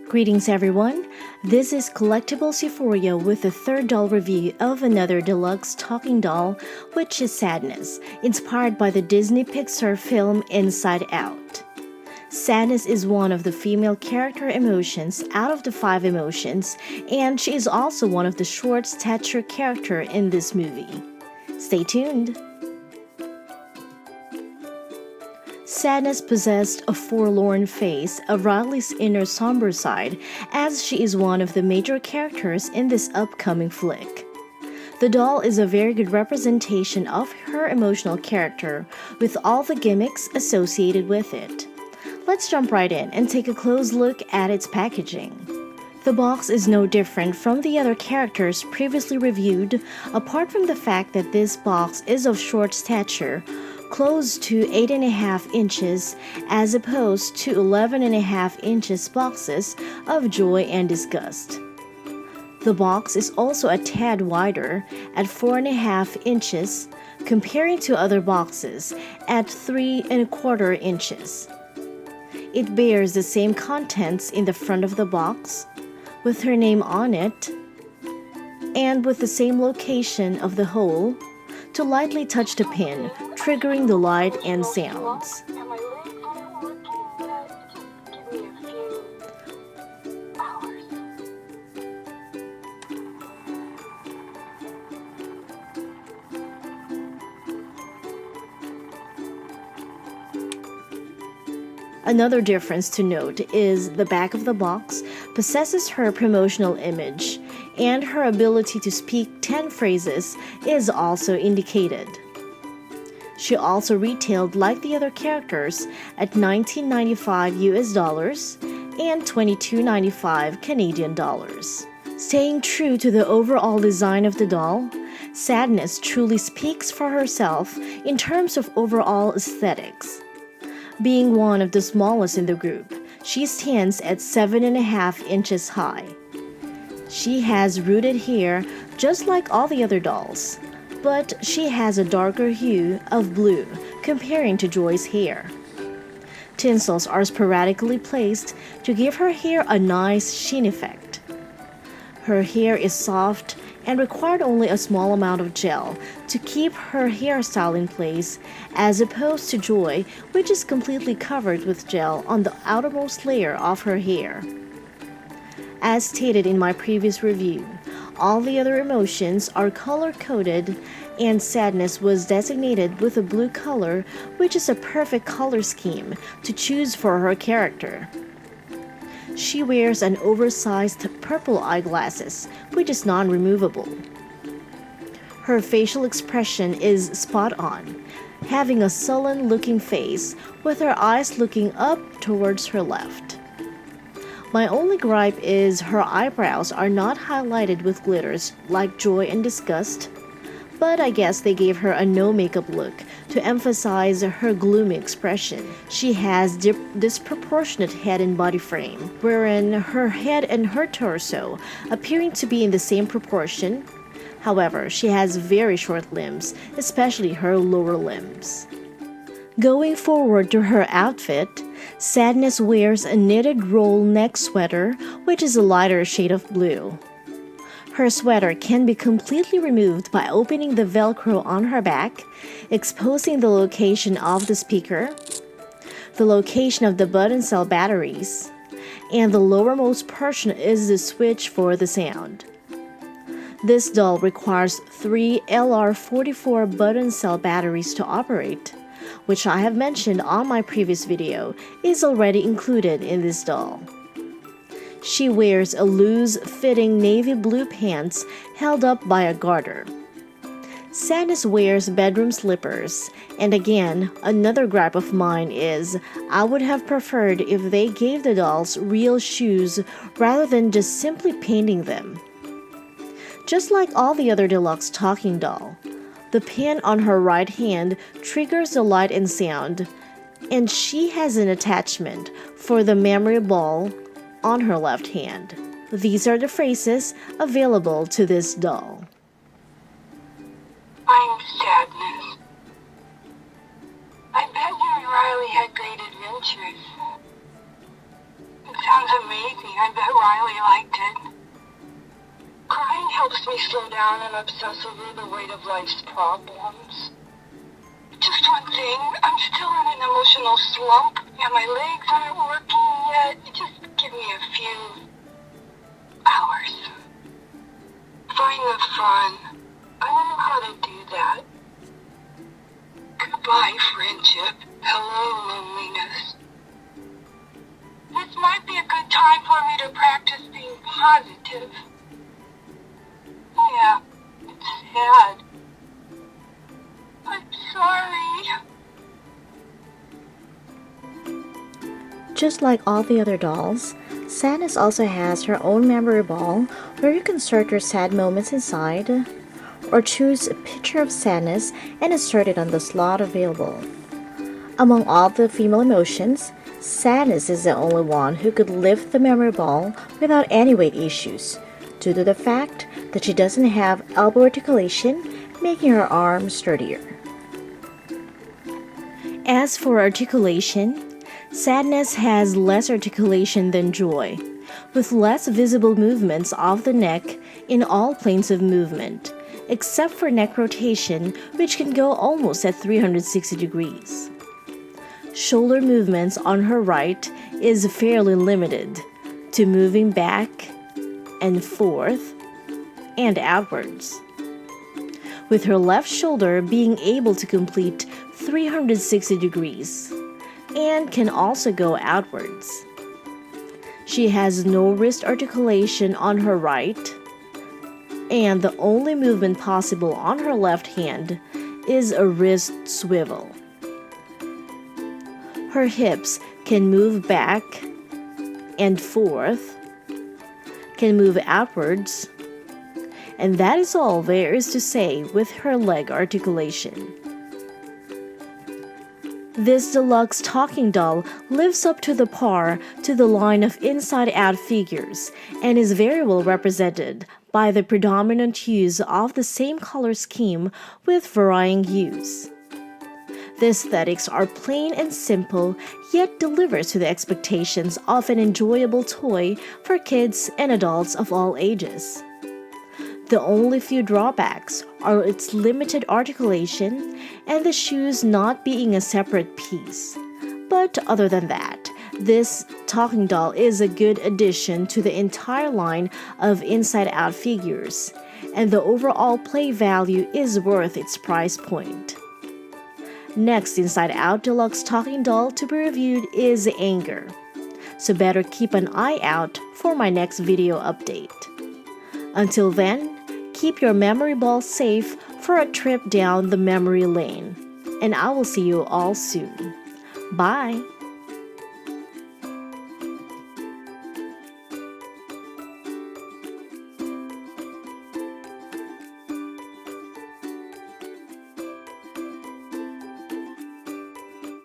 Greetings everyone, this is Collectibles Euphoria with the third doll review of another deluxe talking doll, which is Sadness, inspired by the Disney Pixar film Inside Out. Sadness is one of the female character emotions out of the 5 emotions, and she is also one of the short stature character in this movie. Stay tuned! Sadness possessed a forlorn face of Riley's inner somber side, as she is one of the major characters in this upcoming flick. The doll is a very good representation of her emotional character, with all the gimmicks associated with it. Let's jump right in and take a close look at its packaging. The box is no different from the other characters previously reviewed, apart from the fact that this box is of short stature, close to 8.5 inches as opposed to 11.5 inches boxes of Joy and Disgust. The box is also a tad wider at 4.5 inches comparing to other boxes at 3.25 inches. It bears the same contents in the front of the box, with her name on it, and with the same location of the hole to lightly touch the pin, triggering the light and sounds. Another difference to note is the back of the box possesses her promotional image, and her ability to speak 10 phrases is also indicated. She also retailed like the other characters at $19.95 US and $22.95 Canadian dollars. Staying true to the overall design of the doll, Sadness truly speaks for herself in terms of overall aesthetics. Being one of the smallest in the group, she stands at 7.5 inches high. She has rooted hair just like all the other dolls, but she has a darker hue of blue comparing to Joy's hair. Tinsels are sporadically placed to give her hair a nice sheen effect. Her hair is soft and required only a small amount of gel to keep her hairstyle in place, as opposed to Joy, which is completely covered with gel on the outermost layer of her hair. As stated in my previous review, all the other emotions are color-coded, and Sadness was designated with a blue color, which is a perfect color scheme to choose for her character. She wears an oversized purple eyeglasses, which is non-removable. Her facial expression is spot on, having a sullen-looking face with her eyes looking up towards her left. My only gripe is her eyebrows are not highlighted with glitters like Joy and Disgust, but I guess they gave her a no-makeup look to emphasize her gloomy expression. She has disproportionate head and body frame, wherein her head and her torso appearing to be in the same proportion. However, she has very short limbs, especially her lower limbs. Going forward to her outfit, Sadness wears a knitted roll neck sweater, which is a lighter shade of blue. Her sweater can be completely removed by opening the Velcro on her back, exposing the location of the speaker, the location of the button cell batteries, and the lowermost portion is the switch for the sound. This doll requires 3 LR44 button cell batteries to operate, which I have mentioned on my previous video is already included in this doll. She wears a loose-fitting navy blue pants held up by a garter. Sadness wears bedroom slippers, and again, another gripe of mine is I would have preferred if they gave the dolls real shoes rather than just simply painting them. Just like all the other deluxe talking doll, the pin on her right hand triggers the light and sound, and she has an attachment for the memory ball on her left hand. These are the phrases available to this doll. I'm Sadness. I bet you and Riley had great adventures. Sounds amazing. I bet Riley liked it. Crying helps me slow down and obsess over the weight of life's problems. Just one thing, I'm still in an emotional slump, and my legs aren't working yet. Just give me a few hours. Find the fun. I don't know how to do that. Goodbye, friendship. Hello, loneliness. This might be a good time for me to practice being positive. Yeah, it's sad. I'm sorry. Just like all the other dolls, Sadness also has her own memory ball where you can insert your sad moments inside, or choose a picture of sadness and insert it on the slot available. Among all the female emotions, sadness is the only one who could lift the memory ball without any weight issues, due to the fact that she doesn't have elbow articulation, making her arm sturdier. As for articulation, sadness has less articulation than joy, with less visible movements of the neck in all planes of movement, except for neck rotation, which can go almost at 360 degrees. Shoulder movements on her right is fairly limited to moving back and forth and outwards, with her left shoulder being able to complete 360 degrees and can also go outwards. She has no wrist articulation on her right, and the only movement possible on her left hand is a wrist swivel. Her hips can move back and forth, can move outwards, and that is all there is to say with her leg articulation. This deluxe talking doll lives up to the par to the line of inside-out figures and is very well represented by the predominant use of the same color scheme with varying hues. The aesthetics are plain and simple, yet delivers to the expectations of an enjoyable toy for kids and adults of all ages. The only few drawbacks are its limited articulation and the shoes not being a separate piece. But other than that, this talking doll is a good addition to the entire line of inside-out figures, and the overall play value is worth its price point. Next inside-out deluxe talking doll to be reviewed is Anger, so better keep an eye out for my next video update. Until then, keep your memory ball safe for a trip down the memory lane, and I will see you all soon. Bye!